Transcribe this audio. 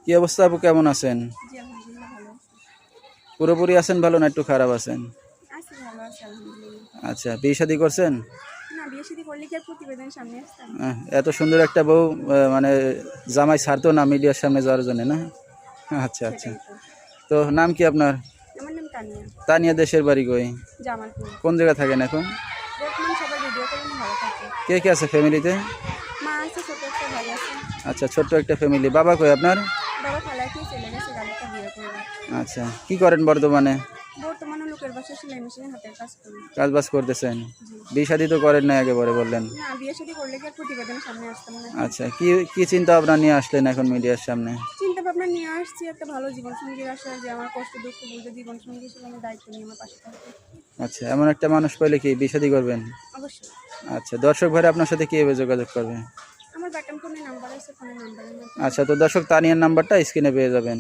কি অবস্থা আপু, কেমন আছেন? জি আলহামদুলিল্লাহ ভালো আছি। পুরোপুরি আছেন ভালো না একটু খারাপ আছেন? আছি ভালো আছি আলহামদুলিল্লাহ। আচ্ছা, বিয়ে শাদী করছেন? না বিয়ে শাদী করলে কি আর প্রতিবেদন সামনে আসতাম? এত সুন্দর একটা বউ মানে জামাই ছাড়তো না মিডিয়ার সামনে যাওয়ার জন্য না? আচ্ছা আচ্ছা। সেটাই তো। তো নাম কি আপনার? আমার নাম তানিয়া। তানিয়া, দেশের বাড়ি কই? জামালপুর। কোন জায়গা থাকেন এখন? বর্তমানে সবাই ভিডিও করে আমি ভালো থাকি। কে কে আছে ফ্যামিলিতে? মা আছে, ছোট একটা ভাই আছে। আচ্ছা, ছোট্ট একটা ফ্যামিলি। বাবা কই আপনার? বাবা ফালাইতেই চলে গেছে, আরেকটা বিয়ে করবে। আচ্ছা, কি করেন বর্তমানে? বর্তমানে লোকের বাসায় সেলাই মেশিনে হাতের কাজ করি। কাজ বাজ করতেছেন? জি। বিয়ে শাদী তো করেন না একেবারে বললেন। না বিয়ে শাদী করলে কি আর প্রতিবেদন সামনে আসতাম না? আচ্ছা, কি কি চিন্তা ভাবনা নিয়ে আসলেন এখন মিডিয়ার সামনে? চিন্তা ভাবনা নিয়ে আসছি একটা ভালো জীবনসঙ্গীর আশায়, যে আমার কষ্ট দুঃখ বুঝে জীবনসঙ্গী হিসেবে আমি দায়িত্ব নিয়ে আমার পাশে থাকবে। আচ্ছা, এমন একটা মানুষ পেলে কি বিয়ে শাদী করবেন? অবশ্যই। আচ্ছা, দর্শক ভাইরা আপনার সাথে কিভাবে যোগাযোগ করবে? আমার বাটন ফোনে নাম্বার আছে, ফোনের নাম্বারের মধ্যে। আচ্ছা, তো দর্শক তানিয়ার নাম্বারটা স্ক্রিনে পেয়ে যাবেন।